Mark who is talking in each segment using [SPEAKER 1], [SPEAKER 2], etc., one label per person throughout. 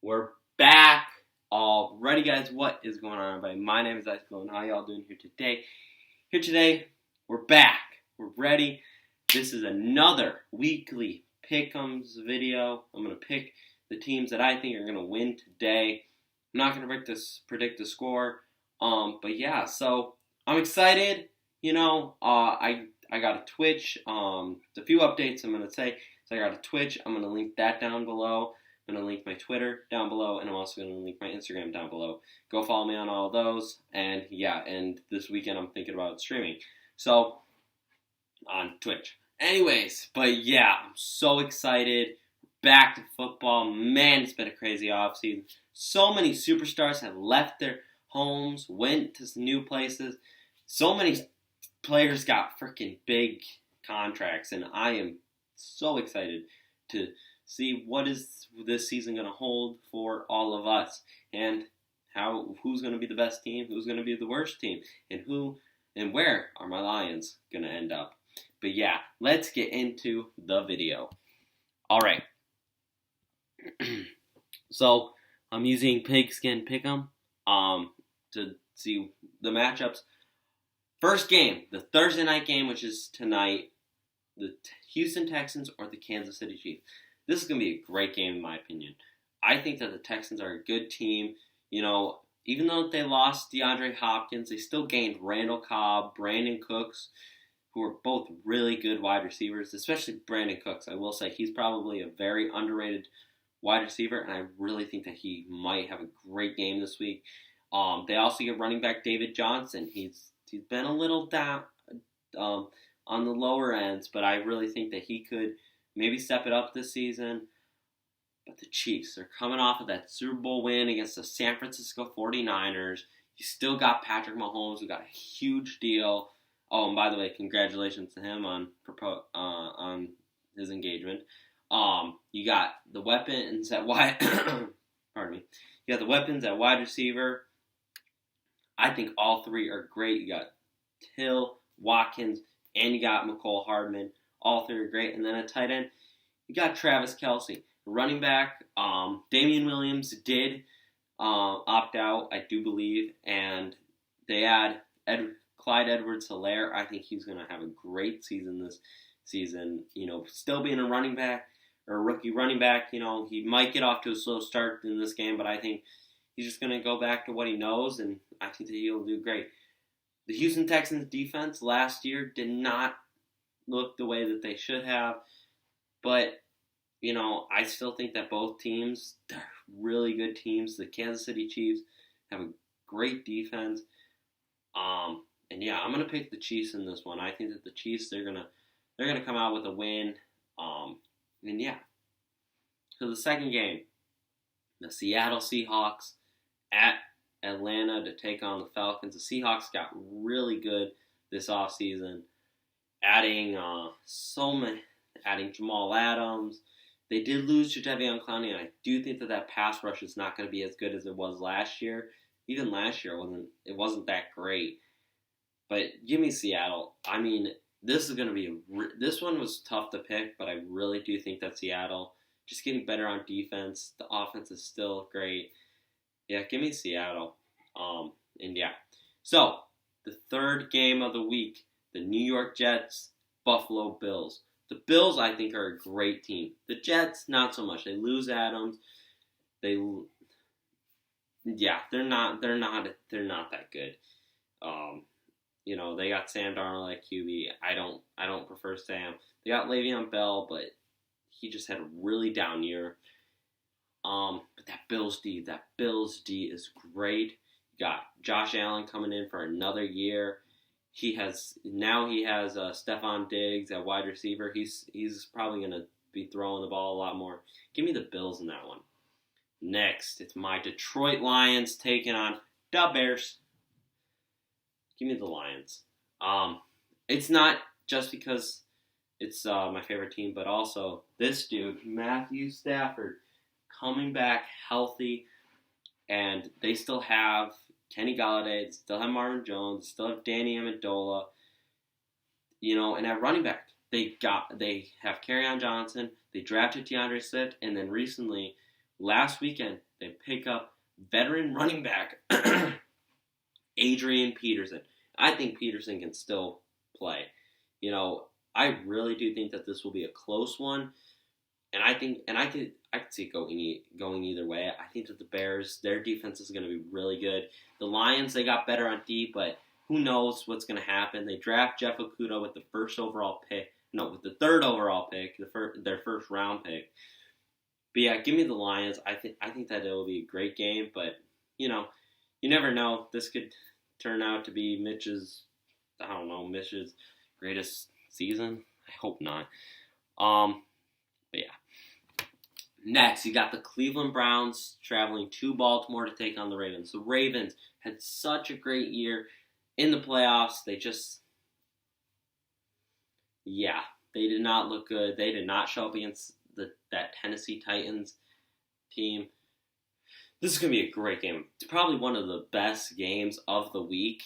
[SPEAKER 1] We're back already, guys. What is going on, everybody? My name is Icicle, and how y'all doing here today? We're back. We're ready. This is another weekly pick'ems video. I'm gonna pick the teams that I think are gonna win today. I'm not gonna predict the score. But yeah, so I'm excited. I got a Twitch. A few updates I'm gonna say. So I got a Twitch. I'm gonna link that down below. I'm going to link my Twitter down below, and I'm also going to link my Instagram down below. Go follow me on all of those, and this weekend I'm thinking about streaming, so on Twitch. Anyways, but yeah, I'm so excited. Back to football. Man, it's been a crazy offseason. So many superstars have left their homes, went to new places. So many players got freaking big contracts, and I am so excited to see what is this season going to hold for all of us, and who's going to be the best team, who's going to be the worst team, and where are my Lions going to end up. But yeah, let's get into the video. All right. So I'm using Pigskin Pick'em to see the matchups. First game, the Thursday night game, which is tonight, the Houston Texans or the Kansas City Chiefs. This is going to be a great game, in my opinion. I think that the Texans are a good team. Even though they lost DeAndre Hopkins, they still gained Randall Cobb, Brandon Cooks, who are both really good wide receivers, especially Brandon Cooks. I will say he's probably a very underrated wide receiver, and I really think that he might have a great game this week. They also get running back David Johnson. He's been a little down on the lower ends, but I really think that he could maybe step it up this season. But the Chiefs, they're coming off of that Super Bowl win against the San Francisco 49ers. You still got Patrick Mahomes, who got a huge deal. Oh, and by the way, congratulations to him on his engagement. You got the weapons at wide. Pardon me. You got the weapons at wide receiver. I think all three are great. You got Hill, Watkins, and you got McCole Hardman. All three are great. And then at tight end, you got Travis Kelce. Running back, Damian Williams did opt out, I do believe. And they add Clyde Edwards-Helaire. I think he's going to have a great season this season. Still being a running back or a rookie running back, he might get off to a slow start in this game, but I think he's just going to go back to what he knows, and I think that he'll do great. The Houston Texans defense last year did not look the way that they should have, but I still think that both teams, they're really good teams. The Kansas City Chiefs have a great defense, and yeah, I'm gonna pick the Chiefs in this one. I think that the Chiefs, they're gonna come out with a win, and yeah. So the second game, the Seattle Seahawks at Atlanta to take on the Falcons. The Seahawks got really good this offseason, adding Jamal Adams. They did lose Jadeveon Clowney, and I do think that pass rush is not going to be as good as it was last year. Even last year, it wasn't that great. But give me Seattle. I mean, this is going to be this one was tough to pick, but I really do think that Seattle just getting better on defense. The offense is still great. Yeah, give me Seattle. And yeah. So, the third game of the week, the New York Jets, Buffalo Bills. The Bills, I think, are a great team. The Jets, not so much. They lose Adams. They're not that good. They got Sam Darnold at QB. I don't prefer Sam. They got Le'Veon Bell, but he just had a really down year. But that Bills D is great. You got Josh Allen coming in for another year. He has Stephon Diggs at wide receiver. He's probably going to be throwing the ball a lot more. Give me the Bills in that one. Next, it's my Detroit Lions taking on the Bears. Give me the Lions. It's not just because it's my favorite team, but also this dude, Matthew Stafford, coming back healthy, and they still have Kenny Golladay, they still have Marvin Jones, still have Danny Amendola, and at running back, they have Kerryon Johnson, they drafted DeAndre Swift, and then recently last weekend they pick up veteran running back Adrian Peterson. I think Peterson can still play. I really do think that this will be a close one, and I could see it going either way. I think that the Bears, their defense is going to be really good. The Lions, they got better on D, but who knows what's going to happen? They draft Jeff Okudah with the with the third overall pick, their first round pick. But yeah, give me the Lions. I think that it will be a great game, but you never know. This could turn out to be Mitch's greatest season. I hope not. But yeah. Next, you got the Cleveland Browns traveling to Baltimore to take on the Ravens. The Ravens had such a great year in the playoffs. They did not look good. They did not show up against that Tennessee Titans team. This is going to be a great game. It's probably one of the best games of the week,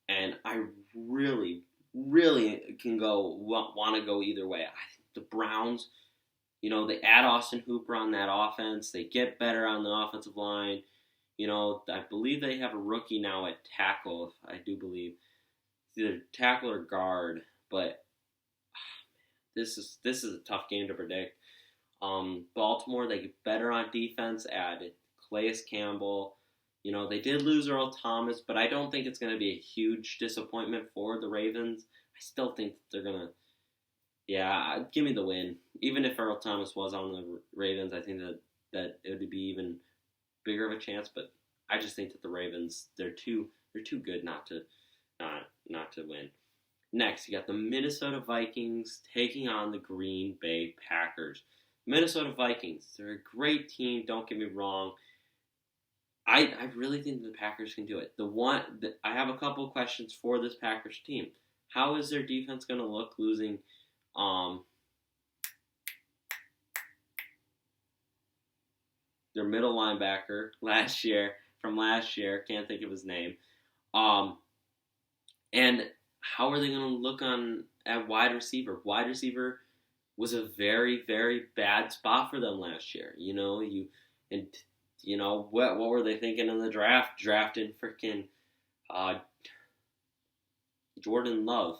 [SPEAKER 1] and I really, really want to go either way. I think the Browns, they add Austin Hooper on that offense. They get better on the offensive line. I believe they have a rookie now at tackle. I do believe it's either tackle or guard, but this is a tough game to predict. Baltimore, they get better on defense. Added Calais Campbell. They did lose Earl Thomas, but I don't think it's going to be a huge disappointment for the Ravens. I still think that they're going to, give me the win. Even if Earl Thomas was on the Ravens, I think that it would be even bigger of a chance. But I just think that the Ravens, they're too good not to win. Next, you got the Minnesota Vikings taking on the Green Bay Packers. Minnesota Vikings, they're a great team. Don't get me wrong. I really think the Packers can do it. I have a couple of questions for this Packers team. How is their defense going to look losing their middle linebacker from last year? Can't think of his name. And how are they going to look at wide receiver? Wide receiver was a very, very bad spot for them last year. What were they thinking in the draft? Drafting freaking Jordan Love.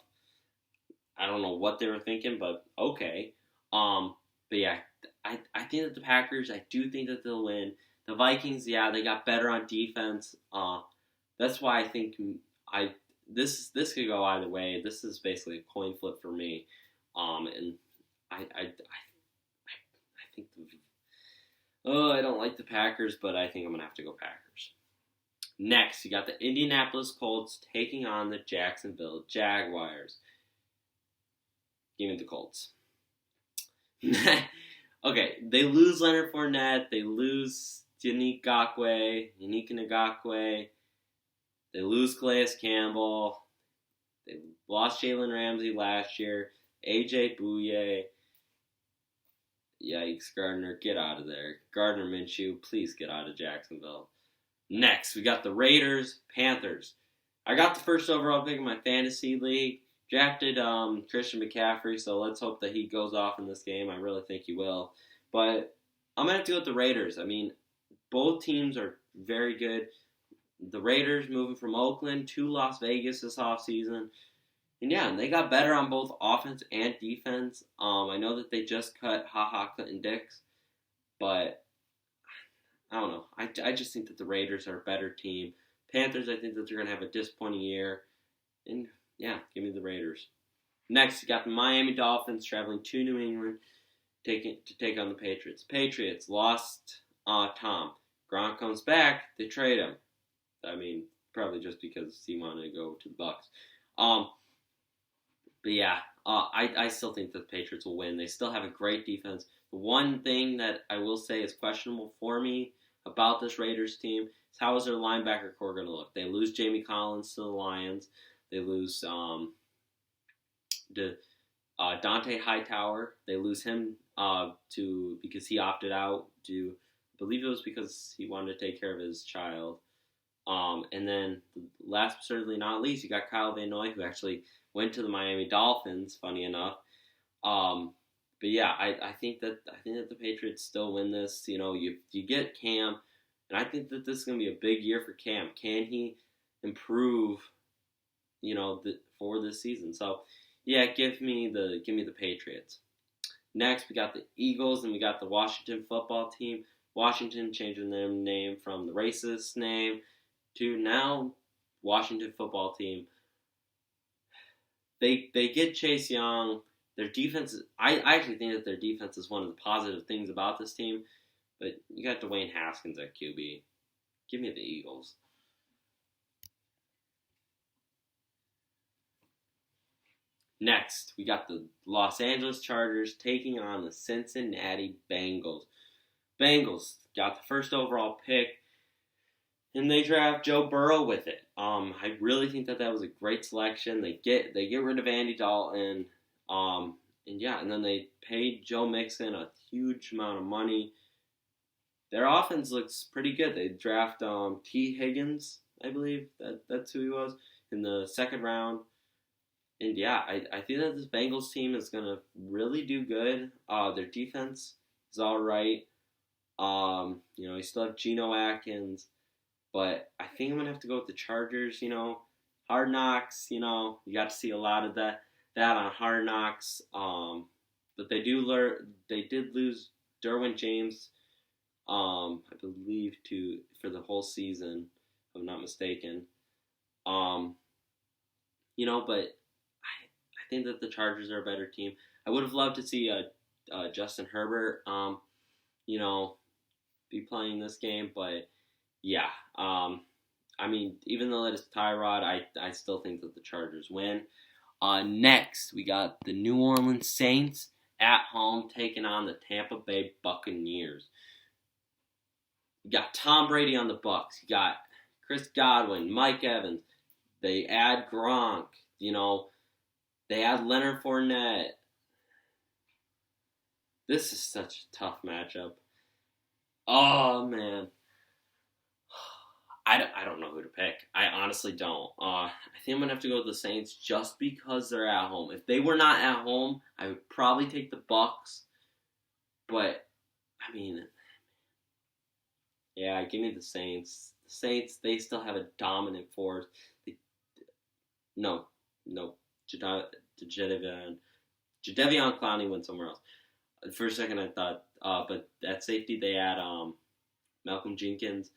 [SPEAKER 1] I don't know what they were thinking, but okay. But yeah, I think that the Packers, I do think that they'll win. The Vikings, they got better on defense. That's why I think this could go either way. This is basically a coin flip for me. And I think I don't like the Packers, but I think I'm gonna have to go Packers. Next, you got the Indianapolis Colts taking on the Jacksonville Jaguars. Give me the Colts. Okay, they lose Leonard Fournette. They lose Yannick Ngakoue. They lose Calais Campbell. They lost Jalen Ramsey last year. AJ Bouye. Yikes, Gardner, get out of there. Gardner Minshew, please get out of Jacksonville. Next, we got the Raiders, Panthers. I got the first overall pick in my fantasy league. Drafted Christian McCaffrey, so let's hope that he goes off in this game. I really think he will. But I'm going to have to go with the Raiders. I mean, both teams are very good. The Raiders moving from Oakland to Las Vegas this offseason. And they got better on both offense and defense. I know that they just cut Clinton-Dix, but I don't know. I just think that the Raiders are a better team. Panthers, I think that they're going to have a disappointing year. And give me the Raiders. Next, you got the Miami Dolphins traveling to New England to take on the Patriots. Patriots lost Tom. Gronk comes back. They trade him. I mean, probably just because he wanted to go to the Bucs. I still think that the Patriots will win. They still have a great defense. The one thing that I will say is questionable for me about this Raiders team is how is their linebacker core going to look? They lose Jamie Collins to the Lions. They lose Dante Hightower. They lose him because he opted out I believe it was because he wanted to take care of his child. And then last but certainly not least, you got Kyle Van Noy, who actually went to the Miami Dolphins, funny enough. but yeah, I think that the Patriots still win this. You get Cam, and I think that this is gonna be a big year for Cam. Can he improve? For this season. So yeah, give me the Patriots. Next, we got the Eagles and we got the Washington football team. Washington changing their name from the racist name to now Washington football team. They get Chase Young. Their defense, I actually think that their defense is one of the positive things about this team. But you got Dwayne Haskins at QB. Give me the Eagles. Next, we got the Los Angeles Chargers taking on the Cincinnati Bengals. Bengals got the first overall pick, and they draft Joe Burrow with it. I really think that was a great selection. They get rid of Andy Dalton, and then they paid Joe Mixon a huge amount of money. Their offense looks pretty good. They draft T. Higgins, I believe that's who he was, in the second round. And yeah, I think that this Bengals team is gonna really do good. Their defense is all right. You still have Geno Atkins, but I think I'm gonna have to go with the Chargers. Hard Knocks. You got to see a lot of that on Hard Knocks. But they did lose Derwin James. I believe for the whole season, if I'm not mistaken. But I think that the Chargers are a better team. I would have loved to see Justin Herbert, be playing this game, but yeah. Even though that is Tyrod, I still think that the Chargers win. Next, we got the New Orleans Saints at home taking on the Tampa Bay Buccaneers. You got Tom Brady on the Bucs. You got Chris Godwin, Mike Evans. They add Gronk. They add Leonard Fournette. This is such a tough matchup. Oh, man. I don't know who to pick. I honestly don't. I think I'm going to have to go with the Saints just because they're at home. If they were not at home, I would probably take the Bucs. But, yeah, give me the Saints. The Saints, they still have a dominant force. No. Jadeveon Clowney went somewhere else. For a second I thought, but at safety they add Malcolm Jenkins.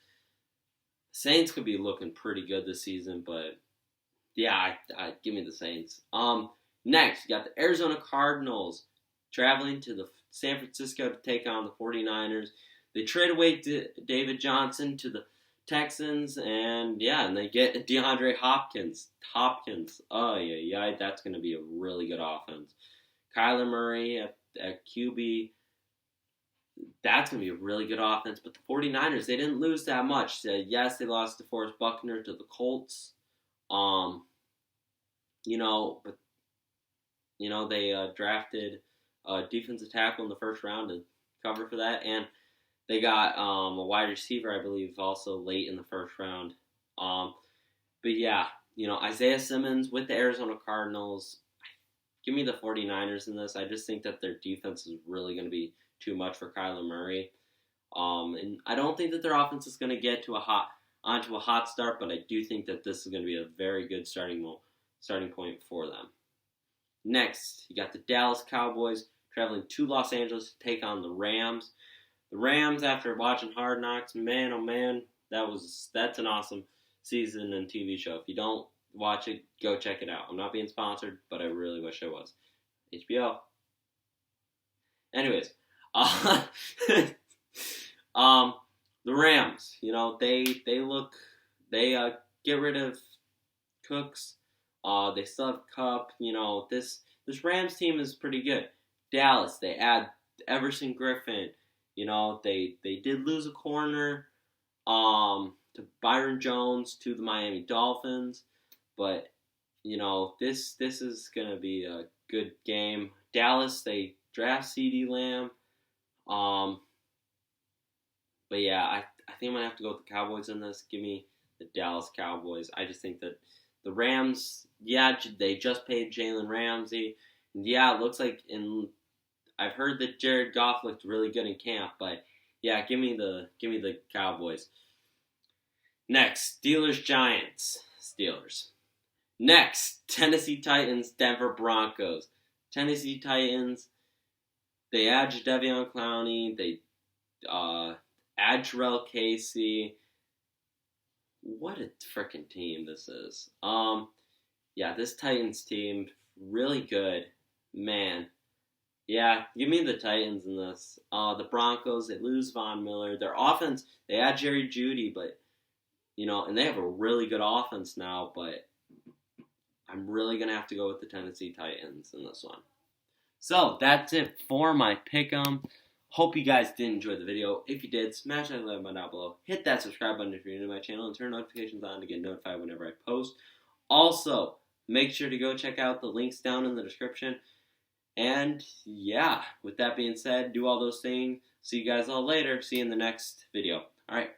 [SPEAKER 1] Saints could be looking pretty good this season, but yeah, I give me the Saints. Next, you got the Arizona Cardinals traveling to the San Francisco to take on the 49ers. They trade away David Johnson to the Texans, and they get DeAndre Hopkins. Oh, yeah, that's going to be a really good offense. Kyler Murray at QB, that's going to be a really good offense. But the 49ers, they didn't lose that much. Yes, they lost DeForest Buckner to the Colts. They drafted a defensive tackle in the first round to cover for that, and they got a wide receiver, I believe, also late in the first round. But yeah, Isaiah Simmons with the Arizona Cardinals. Give me the 49ers in this. I just think that their defense is really going to be too much for Kyler Murray. And I don't think that their offense is going to get onto a hot start, but I do think that this is going to be a very good starting point for them. Next, you got the Dallas Cowboys traveling to Los Angeles to take on the Rams. The Rams, after watching Hard Knocks, man, oh man, that's an awesome season and TV show. If you don't watch it, go check it out. I'm not being sponsored, but I really wish I was. HBO. Anyways, the Rams, they get rid of Cooks. They still have Kupp. This Rams team is pretty good. Dallas, they add Everson Griffin. They did lose a corner to Byron Jones to the Miami Dolphins, but this is gonna be a good game. Dallas, they draft CeeDee Lamb, but yeah, I think I'm gonna have to go with the Cowboys in this. Give me the Dallas Cowboys. I just think that the Rams, they just paid Jalen Ramsey. Yeah, it looks like in I've heard that Jared Goff looked really good in camp, but yeah, give me the Cowboys. Next, Steelers Giants. Steelers. Next, Tennessee Titans Denver Broncos. Tennessee Titans. They add Jadeveon Clowney. They add Terrell Casey. What a freaking team this is. Yeah, this Titans team really good, man. Yeah, give me the Titans in this. The Broncos, they lose Von Miller. Their offense, they add Jerry Jeudy, but and they have a really good offense now. But I'm really gonna have to go with the Tennessee Titans in this one. So that's it for my pick'em. Hope you guys did enjoy the video. If you did, smash that like button down below. Hit that subscribe button if you're new to my channel, and turn notifications on to get notified whenever I post. Also, make sure to go check out the links down in the description. And yeah, with that being said, do all those things. See you guys all later. See you in the next video. All right.